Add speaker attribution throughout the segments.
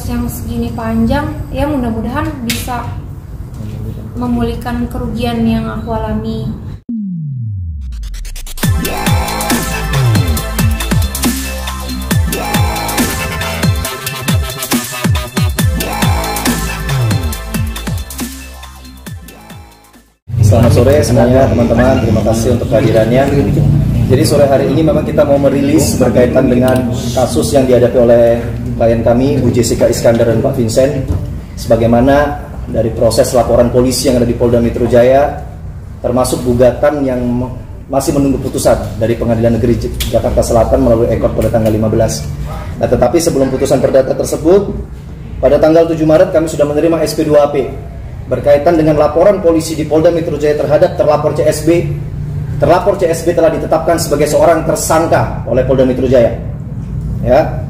Speaker 1: yang segini panjang, ya mudah-mudahan bisa memulihkan kerugian yang aku alami.
Speaker 2: Selamat sore semuanya teman-teman, terima kasih untuk kehadirannya. Jadi sore hari ini memang kita mau merilis berkaitan dengan kasus yang dihadapi oleh klien kami, Bu Jessica Iskandar dan Pak Vincent. Sebagaimana dari proses laporan polisi yang ada di Polda Metro Jaya, termasuk gugatan yang masih menunggu putusan dari Pengadilan Negeri Jakarta Selatan melalui ekor pada tanggal 15. Nah, tetapi sebelum putusan perdata tersebut, pada tanggal 7 Maret kami sudah menerima SP2AP berkaitan dengan laporan polisi di Polda Metro Jaya terhadap terlapor CSB. Terlapor CSB telah ditetapkan sebagai seorang tersangka oleh Polda Metro Jaya. Ya.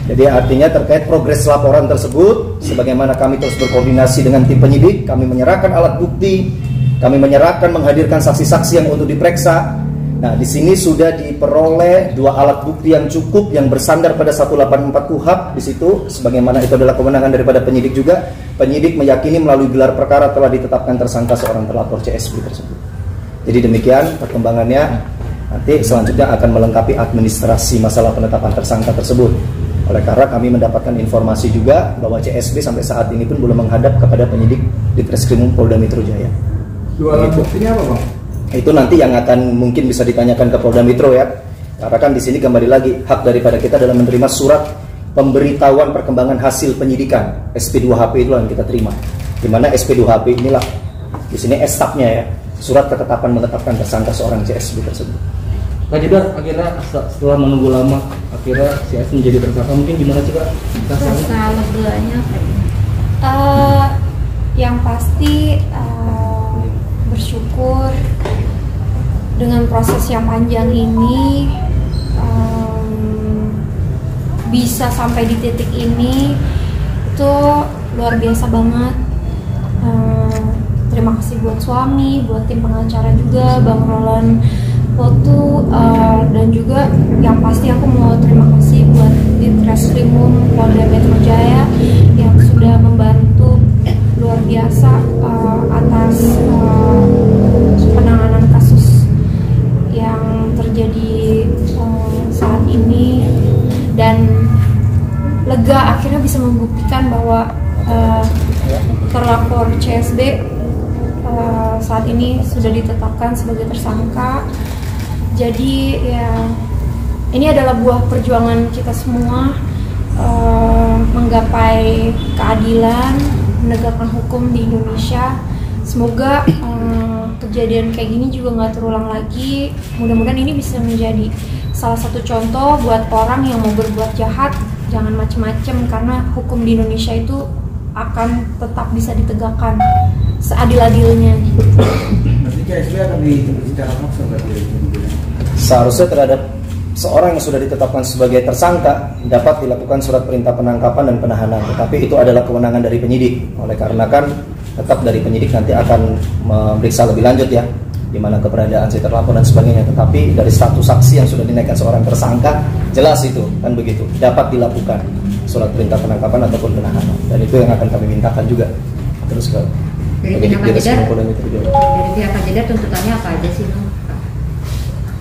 Speaker 2: Jadi artinya terkait progres laporan tersebut, sebagaimana kami terus berkoordinasi dengan tim penyidik, kami menyerahkan alat bukti, kami menyerahkan menghadirkan saksi-saksi yang untuk diperiksa. Nah, di sini sudah diperoleh 2 alat bukti yang cukup yang bersandar pada 184 KUHP di situ, sebagaimana itu adalah kewenangan daripada penyidik juga. Penyidik meyakini melalui gelar perkara telah ditetapkan tersangka seorang terlapor CSB tersebut. Jadi demikian perkembangannya. Nanti selanjutnya akan melengkapi administrasi masalah penetapan tersangka tersebut. Oleh karena kami mendapatkan informasi juga bahwa CSB sampai saat ini pun belum menghadap kepada penyidik di Treskrimum Polda Metro Jaya.
Speaker 3: 2 alat buktinya apa, Bang?
Speaker 2: Itu nanti yang akan mungkin bisa ditanyakan ke Polda Metro ya. Karena kan di sini kembali lagi hak daripada kita dalam menerima surat pemberitahuan perkembangan hasil penyidikan, SP2HP itu yang kita terima. Di mana SP2HP inilah di sini estapnya ya, surat ketetapan menetapkan tersangka seorang CSB tersebut.
Speaker 4: Pak Jedar, akhirnya setelah menunggu lama, akhirnya CS menjadi tersangka. Mungkin gimana sih Kak?
Speaker 1: Rasa leganya yang pasti bersyukur dengan proses yang panjang ini bisa sampai di titik ini itu luar biasa banget. Terima kasih buat suami, buat tim pengacara juga, Bang Roland Potu, dan juga yang pasti aku mau terima kasih buat Ditreskrimum Polda Metro Jaya yang sudah membantu luar biasa atas penanganan kasus yang terjadi saat ini, dan lega akhirnya bisa membuktikan bahwa terlapor CSB saat ini sudah ditetapkan sebagai tersangka. Jadi ya ini adalah buah perjuangan kita semua menggapai keadilan, menegakkan hukum di Indonesia. Semoga kejadian kayak gini juga nggak terulang lagi. Mudah-mudahan ini bisa menjadi salah satu contoh buat orang yang mau berbuat jahat, jangan macem-macem, karena hukum di Indonesia itu akan tetap bisa ditegakkan seadil-adilnya.
Speaker 3: Nanti CSB akan dituntut secara paksa berarti?
Speaker 2: Seharusnya terhadap seorang yang sudah ditetapkan sebagai tersangka dapat dilakukan surat perintah penangkapan dan penahanan, tetapi itu adalah kewenangan dari penyidik. Oleh karena kan tetap dari penyidik nanti akan memeriksa lebih lanjut ya, di mana keberadaan si terlapor dan sebagainya. Tetapi dari status saksi yang sudah dinaikkan seorang tersangka, jelas itu kan begitu, dapat dilakukan surat perintah penangkapan ataupun penahanan, dan itu yang akan kami mintakan juga terus ke
Speaker 5: dari pihak Pak Jedar tuntutannya apa aja sih, Bang?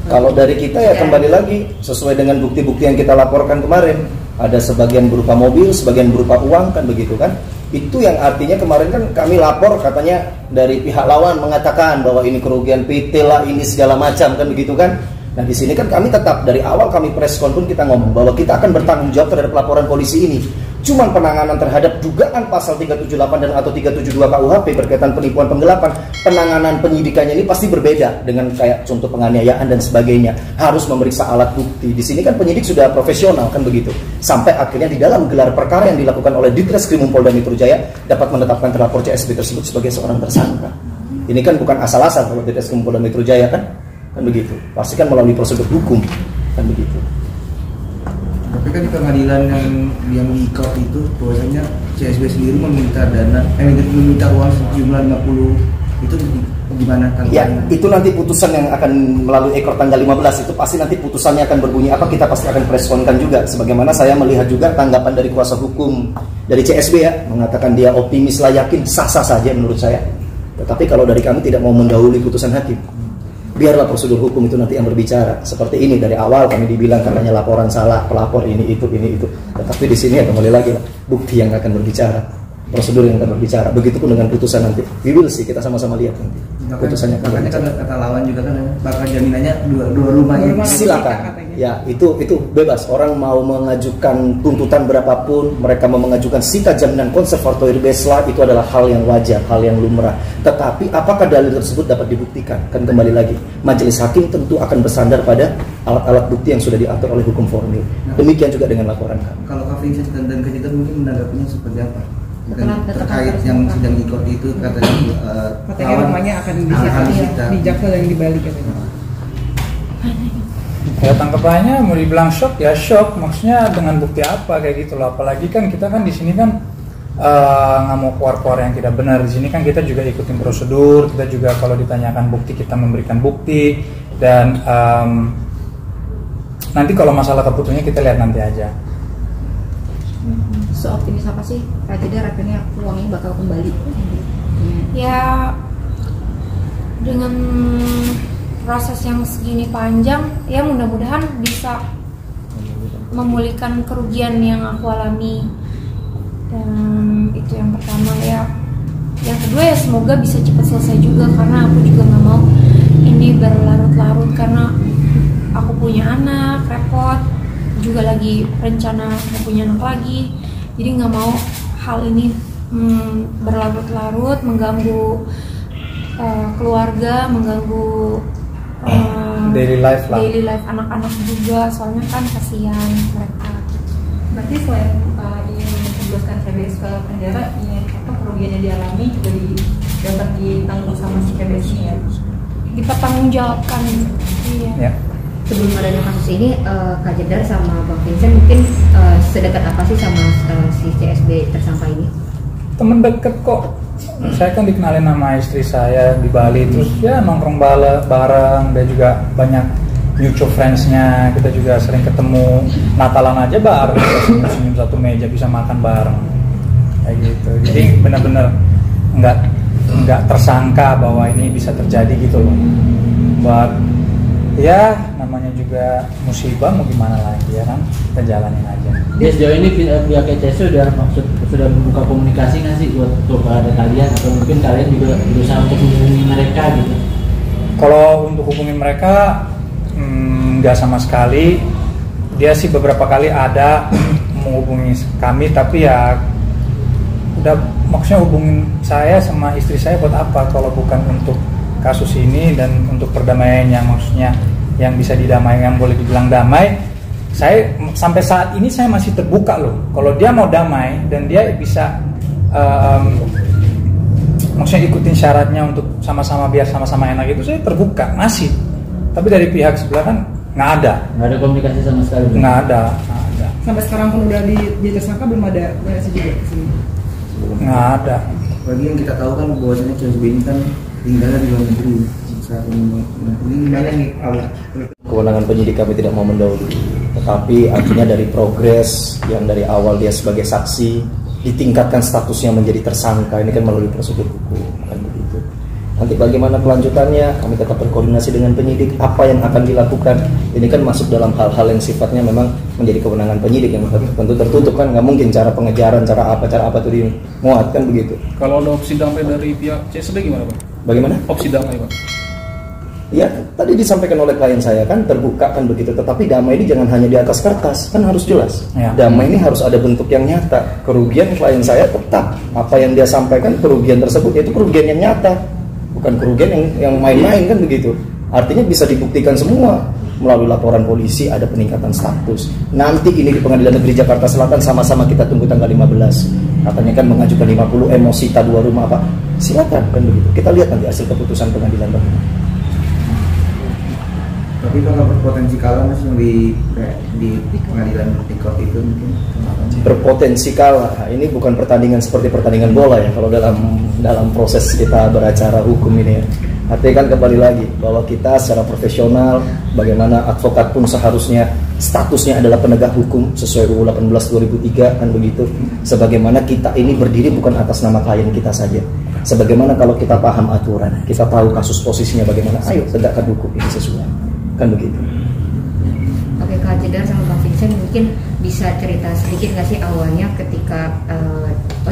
Speaker 2: Kalau dari kita ya kembali lagi sesuai dengan bukti-bukti yang kita laporkan kemarin, ada sebagian berupa mobil, sebagian berupa uang kan begitu kan. Itu yang artinya kemarin kan kami lapor katanya dari pihak lawan mengatakan bahwa ini kerugian PT lah, ini segala macam kan begitu kan. Nah di sini kan kami tetap dari awal kami preskon pun kita ngomong bahwa kita akan bertanggung jawab terhadap laporan polisi ini. Cuman penanganan terhadap dugaan pasal 378 dan atau 372 KUHP berkaitan penipuan penggelapan, penanganan penyidikannya ini pasti berbeda dengan kayak contoh penganiayaan dan sebagainya. Harus memeriksa alat bukti. Di sini kan penyidik sudah profesional kan begitu. Sampai akhirnya di dalam gelar perkara yang dilakukan oleh Ditreskrimum Polda Metro Jaya dapat menetapkan terlapor CSB tersebut sebagai seorang tersangka. Ini kan bukan asal-asal kalau Ditreskrimum Polda Metro Jaya kan begitu. Pasti kan melalui prosedur hukum kan begitu.
Speaker 3: Tapi kan di pengadilan yang di court itu bahwasanya CSB sendiri meminta uang sejumlah 50 itu Gimana
Speaker 2: Ya,
Speaker 3: tanggapannya?
Speaker 2: itu nanti putusan yang akan melalui ekor tanggal 15 itu pasti nanti putusannya akan berbunyi apa, kita pasti akan preskonkan juga. Sebagaimana saya melihat juga tanggapan dari kuasa hukum dari CSB ya, mengatakan dia optimis lah, yakin, sah-sah saja menurut saya. Tetapi kalau dari kami tidak mau mendahului putusan hakim, biarlah prosedur hukum itu nanti yang berbicara. Seperti ini dari awal kami dibilang katanya laporan salah, pelapor ini itu. Tetapi di sini ya kembali lagi lah, bukti yang akan berbicara, prosedur yang akan berbicara. Begitupun dengan putusan nanti. We will see, kita sama-sama lihat nanti. Putusannya akan
Speaker 3: Makanya
Speaker 2: berbicara.
Speaker 3: kata lawan juga kan bakal jaminannya dua rumah ini.
Speaker 2: Silakan. Ya, itu bebas. Orang mau mengajukan tuntutan berapapun, mereka mau mengajukan sita jaminan konservatori besla, itu adalah hal yang wajar, hal yang lumrah. Tetapi apakah dalil tersebut dapat dibuktikan? Kan kembali lagi, majelis hakim tentu akan bersandar pada alat-alat bukti yang sudah diatur oleh hukum formil. Demikian juga dengan laporan kami.
Speaker 3: Kalau Kak Vincent dan Kak mungkin menanggapinya seperti apa? Terkait
Speaker 5: kasus
Speaker 3: yang
Speaker 5: apa?
Speaker 3: sedang ikut itu katanya
Speaker 6: Katanya
Speaker 3: lawan
Speaker 6: rumahnya akan
Speaker 3: akan
Speaker 6: disita di Jaksel yang di Bali katanya.
Speaker 7: Ya tanggapannya mau dibilang shock ya shock, maksudnya dengan bukti apa kayak gitu loh. Apalagi kan kita kan di sini kan nggak mau keluar-keluar yang tidak benar. Di sini kan kita juga ikutin prosedur, kita juga kalau ditanyakan bukti kita memberikan bukti, dan nanti kalau masalah keputusannya kita lihat nanti aja.
Speaker 5: Seoptimis apa sih Kak Jedar akhirnya uang ini bakal kembali?
Speaker 1: Ya dengan proses yang segini panjang, ya mudah-mudahan bisa memulihkan kerugian yang aku alami. Dan itu yang pertama ya. Yang kedua ya semoga bisa cepat selesai juga, karena aku juga nggak mau ini berlarut-larut, karena aku punya anak, repot, juga lagi rencana mau punya anak lagi. Jadi nggak mau hal ini berlarut-larut, mengganggu keluarga, mengganggu
Speaker 7: Daily life lah.
Speaker 1: daily life anak-anak juga, soalnya kan kasihan mereka.
Speaker 8: Berarti selain ditugaskan CBS ke penjara, kerugian yang dialami juga dapat ditanggung sama si CBS ini ya?
Speaker 1: Dipertanggungjawabkan. Iya.
Speaker 7: Ya.
Speaker 5: Sebelum adanya kasus ini, Kak Jedar sama Bang Vincent mungkin sedekat apa sih sama si CSB tersangka ini?
Speaker 7: Temen deket kok. Saya kan dikenalin nama istri saya di Bali, terus ya nongkrong bareng, dan juga banyak mutual friends-nya, kita juga sering ketemu, Natalan aja bareng, kita senyum satu meja, bisa makan bareng kayak gitu. Jadi benar-benar nggak tersangka bahwa ini bisa terjadi gitu loh. Buat ya namanya juga musibah, mau gimana lagi ya kan, kita jalanin aja.
Speaker 4: Ya sejauh ini pihak ECS sudah membuka komunikasi nggak sih buat kepada kalian, atau mungkin kalian juga berusaha untuk menghubungi mereka gitu?
Speaker 7: Kalau untuk hubungin mereka nggak sama sekali. Dia sih beberapa kali ada menghubungi kami, tapi ya udah, maksudnya hubungin saya sama istri saya buat apa kalau bukan untuk kasus ini dan untuk perdamaian yang maksudnya yang bisa didamaikan, boleh dibilang damai. Saya sampai saat ini saya masih terbuka loh. Kalau dia mau damai dan dia bisa maksudnya ikutin syaratnya untuk sama-sama biar sama-sama enak, itu saya terbuka masih. Tapi dari pihak sebelah kan nggak ada
Speaker 4: Komunikasi sama sekali?
Speaker 7: nggak ada.
Speaker 6: Sampai sekarang pun udah di tersangka belum ada komunikasi juga di sini.
Speaker 7: Nggak ada.
Speaker 3: Bagi yang kita tahu kan bahwasanya CSB ini kan tinggalnya di luar negeri. Saat ini gimana nih awal?
Speaker 2: Kewenangan penyidik kami tidak mau mendahului, tetapi artinya dari progres yang dari awal dia sebagai saksi ditingkatkan statusnya menjadi tersangka, ini kan melalui prosedur hukum kan begitu. Nanti bagaimana kelanjutannya, kami tetap berkoordinasi dengan penyidik apa yang akan dilakukan. Ini kan masuk dalam hal-hal yang sifatnya memang menjadi kewenangan penyidik yang tentu tertutup, kan nggak mungkin cara pengejaran, cara apa itu dimuatkan begitu.
Speaker 9: Kalau ada opsi damai dari pihak CSB gimana Pak?
Speaker 2: Bagaimana?
Speaker 9: Opsi damai Pak?
Speaker 2: Ya, tadi disampaikan oleh klien saya kan terbuka kan begitu, tetapi damai ini jangan hanya di atas kertas, kan harus jelas.
Speaker 7: Ya.
Speaker 2: Damai ini harus ada bentuk yang nyata. Kerugian klien saya tetap apa yang dia sampaikan, kerugian tersebut yaitu kerugian yang nyata, bukan kerugian yang main-main kan begitu. Artinya bisa dibuktikan semua melalui laporan polisi, ada peningkatan status. Nanti ini di Pengadilan Negeri Jakarta Selatan sama-sama kita tunggu tanggal 15. Katanya kan mengajukan 50 emosi 2 rumah apa? Silakan kan begitu. Kita lihat nanti hasil keputusan pengadilan bagaimana.
Speaker 3: Tapi kalau berpotensi kalah mas yang di pengadilan di court itu mungkin
Speaker 2: berpotensi kalah. Ini bukan pertandingan seperti pertandingan bola ya. Kalau dalam proses kita beracara hukum ini ya. Artinya kan kembali lagi bahwa kita secara profesional, bagaimana advokat pun seharusnya statusnya adalah penegak hukum sesuai UU 18/2003 kan begitu. Sebagaimana kita ini berdiri bukan atas nama klien kita saja. Sebagaimana kalau kita paham aturan, kita tahu kasus posisinya bagaimana, ayo tegakkan hukum ini sesuai. Kan begitu.
Speaker 5: Oke, Kak Jedar sama Bang Vincent mungkin bisa cerita sedikit nggak sih awalnya ketika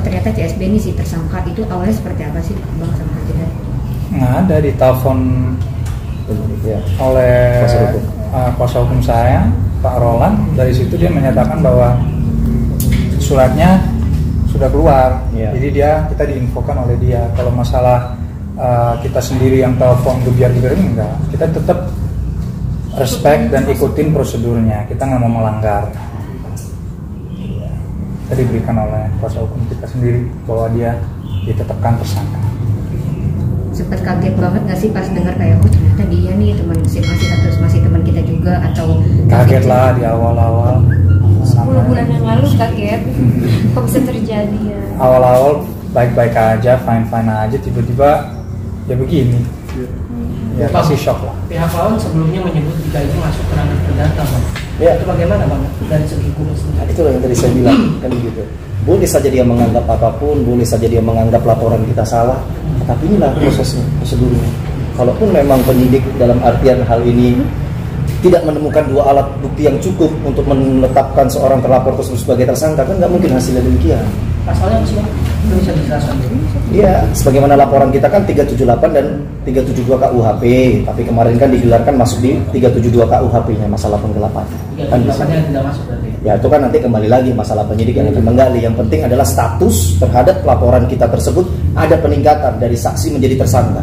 Speaker 5: ternyata CSB ini si tersangka itu awalnya seperti apa sih Bang sama Kak Jedar?
Speaker 7: Nggak ada, ditelepon oleh kuasa hukum saya, Pak Roland. Dari situ dia menyatakan bahwa suratnya sudah keluar, jadi kita diinfokan oleh dia. Kalau masalah kita sendiri yang telepon gebiar-gebiar ini enggak, kita tetap respect dan ikutin prosedurnya, kita nggak mau melanggar. Kita diberikan oleh kuasa hukum kita sendiri bahwa dia ditetapkan tersangka.
Speaker 5: Sempat kaget banget nggak sih pas dengar kayak ternyata dia nih teman masih teman kita juga, atau
Speaker 7: kaget lah di awal-awal.
Speaker 1: 10 bulan yang lalu kaget kok bisa terjadi ya.
Speaker 7: Awal-awal baik-baik aja, fine-fine aja, tiba-tiba ya begini. Ya pasti shock lah.
Speaker 10: Pihak lawan sebelumnya menyebut jika itu masuk ke ranah perdata, Bang.
Speaker 2: Ya.
Speaker 10: Itu bagaimana, Bang? Dari segi hukum
Speaker 2: Nah, itulah yang tadi saya bilang kan begitu. Boleh saja dia menganggap apapun, boleh saja dia menganggap laporan kita salah, tapi inilah prosesnya, prosedurnya. Kalaupun memang penyidik dalam artian hal ini tidak menemukan 2 alat bukti yang cukup untuk menetapkan seorang terlapor tersebut sebagai tersangka, kan nggak mungkin hasilnya demikian.
Speaker 10: Pasalnya sih, itu bisa dijelaskan.
Speaker 2: Iya, sebagaimana laporan kita kan 378 dan 372 KUHP, tapi kemarin kan digelarkan masuk di 372 KUHP-nya masalah penggelapan. Kan
Speaker 10: tidak masuk berarti.
Speaker 2: Ya itu kan nanti kembali lagi masalah penyidik yang akan menggali. Yang penting adalah status terhadap laporan kita tersebut ada peningkatan dari saksi menjadi tersangka.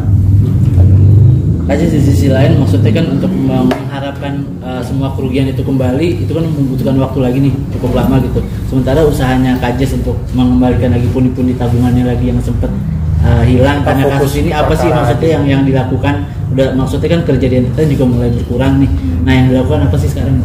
Speaker 4: Aja di sisi lain maksudnya kan untuk mengharapkan semua kerugian itu kembali itu kan membutuhkan waktu lagi nih cukup lama gitu. Sementara usahanya Kajes untuk mengembalikan lagi pundi-pundi tabungannya lagi yang sempat hilang karena kasus ini apa sih maksudnya yang dilakukan? Udah maksudnya kan kerja di entitas juga mulai berkurang nih. Nah yang dilakukan apa sih sekarang?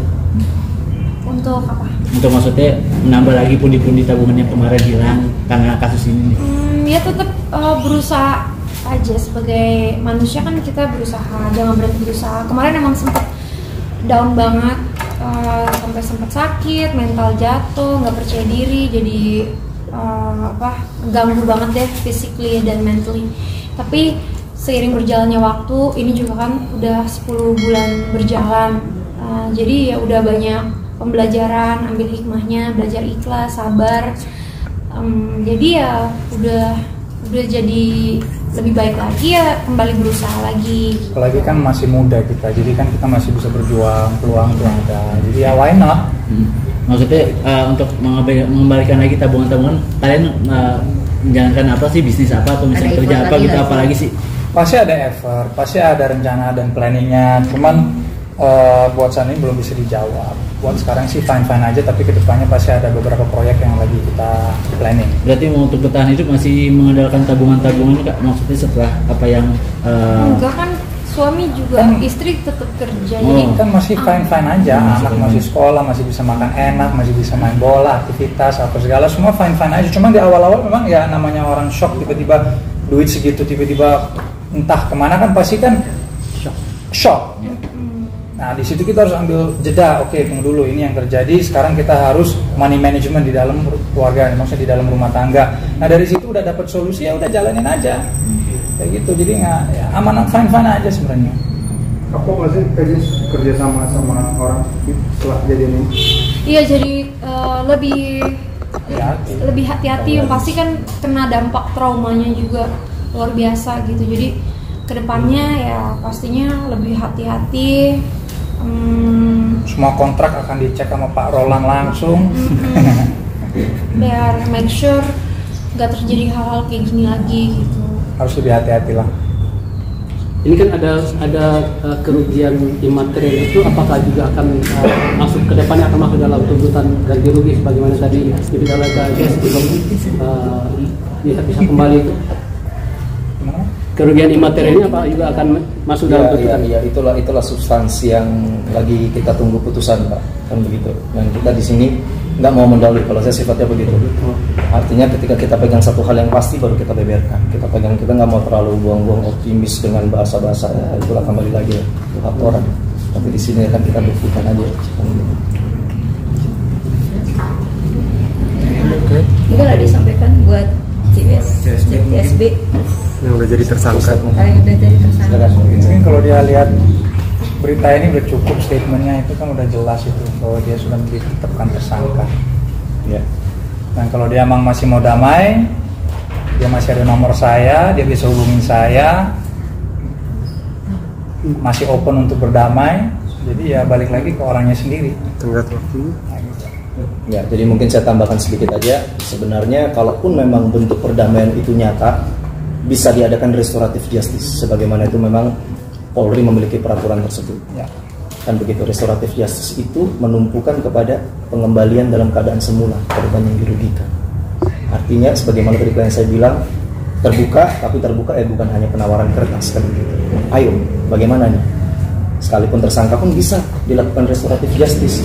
Speaker 1: Untuk apa?
Speaker 4: Untuk maksudnya menambah lagi pundi-pundi tabungan yang kemarin hilang karena kasus ini nih.
Speaker 1: Ya tetap berusaha aja, sebagai manusia kan kita berusaha, jangan berhenti berusaha. Kemarin emang sempat down banget, sampai sempat sakit, mental jatuh, nggak percaya diri, jadi ganggu banget deh physically dan mentally. Tapi seiring berjalannya waktu, ini juga kan udah 10 bulan berjalan, jadi ya udah banyak pembelajaran, ambil hikmahnya, belajar ikhlas, sabar. Jadi ya udah jadi lebih baik lagi, ya kembali berusaha lagi.
Speaker 7: Apalagi kan masih muda kita, jadi kan kita masih bisa berjuang, peluang itu ada. Jadi ya why not?
Speaker 4: Maksudnya untuk mengembalikan lagi tabungan-tabungan, kalian menjalankan apa sih, bisnis apa atau misalnya kerja apa gitu, apalagi sih?
Speaker 7: Pasti ada effort, pasti ada rencana dan planningnya. Cuman buat saat ini belum bisa dijawab. Buat sekarang sih fine-fine aja, tapi kedepannya pasti ada beberapa proyek yang lagi kita planning.
Speaker 4: Berarti untuk bertahan hidup masih mengandalkan tabungan-tabungan Kak? Maksudnya setelah apa yang
Speaker 1: enggak kan, suami juga, istri tetap kerja. Jadi
Speaker 7: kan masih fine-fine aja, anak masih sekolah, masih bisa makan enak, masih bisa main bola, aktivitas apa segala, semua fine-fine aja. Cuman di awal-awal memang ya namanya orang shock, tiba-tiba duit segitu tiba-tiba entah kemana kan pasti kan shock. Nah di situ kita harus ambil jeda. Oke, tunggu dulu, ini yang terjadi. Sekarang kita harus money management di dalam keluarga, maksudnya di dalam rumah tangga. Nah dari situ udah dapat solusi, ya udah jalanin aja kayak gitu. Jadi nggak ya, aman, fine aja sebenarnya.
Speaker 11: Apa masih kerja sama orang setelah kejadian ini?
Speaker 1: Iya, jadi lebih hati-hati. Yang pasti kan kena dampak traumanya juga luar biasa gitu. Jadi kedepannya ya pastinya lebih hati-hati.
Speaker 7: Semua kontrak akan dicek sama Pak Roland langsung.
Speaker 1: Biar make sure gak terjadi hal-hal kayak gini lagi gitu.
Speaker 7: Harus lebih hati-hati lah.
Speaker 10: Ini kan ada kerugian imaterial itu, apakah juga akan masuk ke depannya, akan masuk dalam tuntutan ganti rugi sebagaimana tadi kita lihat belum bisa kembali itu? Kerugian imaterialnya apa juga akan masuk dalam tuntutan?
Speaker 2: Ya, itulah substansi yang lagi kita tunggu putusan, Pak, kan begitu. Dan kita di sini nggak mau mendalui. Kalau saya sifatnya begitu. Artinya ketika kita pegang satu hal yang pasti baru kita beberkan. Kita nggak mau terlalu buang-buang optimis dengan bahasa-bahasa ya, itulah kembali lagi ya, itu hak orang. Tapi di sini kan kita buktikan aja.
Speaker 5: Mungkin ada disampaikan buat CSB
Speaker 12: yang udah jadi tersangka.
Speaker 7: Mungkin kalau dia lihat berita ini udah cukup statementnya itu kan udah jelas itu bahwa dia sudah ditetapkan tersangka.
Speaker 2: Ya.
Speaker 7: Dan kalau dia emang masih mau damai, dia masih ada nomor saya, dia bisa hubungin saya, masih open untuk berdamai. Jadi ya balik lagi ke orangnya sendiri.
Speaker 12: Tenggat waktu.
Speaker 2: Ya, jadi mungkin saya tambahkan sedikit aja. Sebenarnya kalaupun memang bentuk perdamaian itu nyata, bisa diadakan restoratif justice. Sebagaimana itu memang Polri memiliki peraturan tersebut.
Speaker 7: Ya.
Speaker 2: Kan begitu, restoratif justice itu menumpukan kepada pengembalian dalam keadaan semula korban yang dirugikan. Artinya sebagaimana tadi yang saya bilang, terbuka, tapi terbuka bukan hanya penawaran kertas kan begitu. Ayo, bagaimana nih? Sekalipun tersangka pun bisa dilakukan restoratif justice.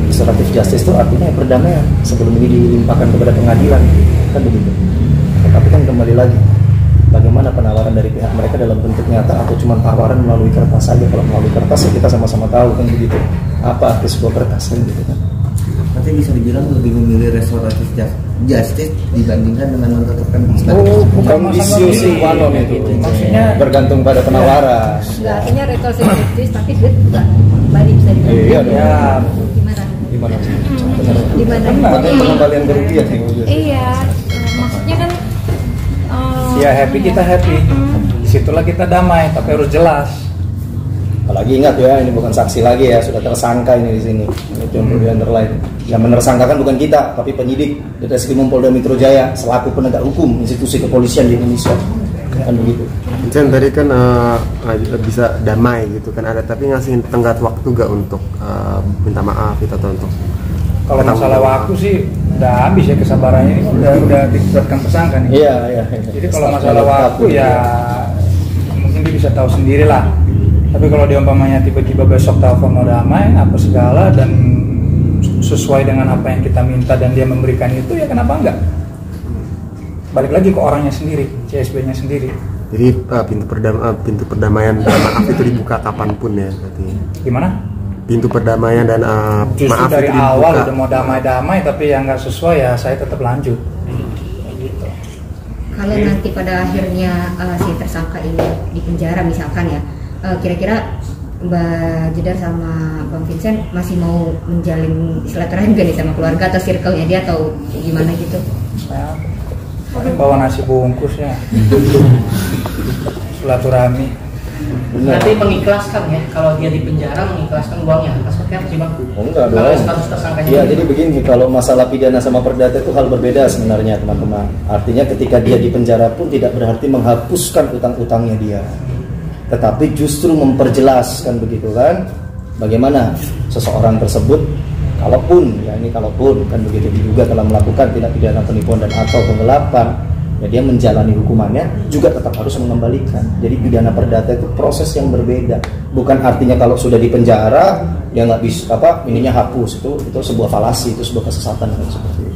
Speaker 2: Restoratif justice itu artinya perdamaian sebelum ini dilimpahkan kepada pengadilan, kan begitu. Tetapi kan kembali lagi, bagaimana penawaran dari pihak mereka dalam bentuk nyata atau cuma tawaran melalui kertas saja. Kalau melalui kertas ya kita sama-sama tahu kan begitu. Apa arti sebuah kertas kan gitu kan.
Speaker 3: Berarti bisa dibilang lebih memilih restoratif justice dibandingkan dengan menetapkan
Speaker 2: kondisi sing wanon itu. Maksudnya bergantung pada penawaran.
Speaker 5: Enggak, artinya restoratif justice tapi duit juga kembali bisa dibalik.
Speaker 2: Iya dong.
Speaker 5: Gimana?
Speaker 2: Gimana? Pengembalian kerugian nih.
Speaker 1: Iya, maksudnya kan
Speaker 7: Ya happy, kita happy. Disitulah kita damai, tapi harus jelas.
Speaker 2: Apalagi ingat ya, ini bukan saksi lagi ya, sudah tersangka ini di sini. Itu yang perlu di underline. Yang menersangkakan bukan kita, tapi penyidik Ditreskrimum Polda Metro Jaya selaku penegak hukum institusi kepolisian di Indonesia. Kan begitu.
Speaker 12: Jen tadi kan bisa damai gitu kan ada, tapi ngasih tenggat waktu gak untuk minta maaf gitu atau untuk
Speaker 7: kalau masalah waktu sih udah habis ya kesabarannya ini udah ditetapkan tersangka nih.
Speaker 2: Iya.
Speaker 7: Jadi kalau masalah waktu ya mungkin dia bisa tahu sendiri lah. Tapi kalau dia umpamanya tiba-tiba besok telepon mau damai apa segala dan sesuai dengan apa yang kita minta dan dia memberikan itu, ya kenapa enggak? Balik lagi ke orangnya sendiri, CSB-nya sendiri.
Speaker 12: Jadi pintu perdamaian dan maaf itu dibuka kapanpun ya berarti.
Speaker 7: Gimana?
Speaker 12: Pintu perdamaian dan
Speaker 7: justru
Speaker 12: maaf
Speaker 7: dari
Speaker 12: itu
Speaker 7: awal udah mau damai-damai tapi yang nggak sesuai ya saya tetap lanjut. Gitu.
Speaker 5: Kalau nanti pada akhirnya si tersangka ini di penjara misalkan ya, kira-kira Mbak Jedar sama Bang Vincent masih mau menjalin silaturahmi gak nih sama keluarga atau circle-nya dia atau gimana gitu?
Speaker 7: Bawa nasi bungkus ya. Silaturahmi.
Speaker 13: Nanti mengikhlaskan ya, kalau dia di penjara mengikhlaskan uangnya, maksudnya apa sih Bang?
Speaker 2: Enggak dong.
Speaker 13: Kalau status tersangkanya.
Speaker 2: Ya, jadi begini, kalau masalah pidana sama perdata itu hal berbeda sebenarnya teman-teman. Artinya ketika dia di penjara pun tidak berarti menghapuskan utang-utangnya dia, tetapi justru memperjelas kan begitu kan, bagaimana seseorang tersebut kalaupun kan begitu diduga telah melakukan tindak pidana penipuan dan atau penggelapan, ya dia menjalani hukumannya juga tetap harus mengembalikan. Jadi pidana perdata itu proses yang berbeda. Bukan artinya kalau sudah di penjara ya nggak bisa ininya hapus, itu sebuah falasi, itu sebuah kesesatan kan seperti itu.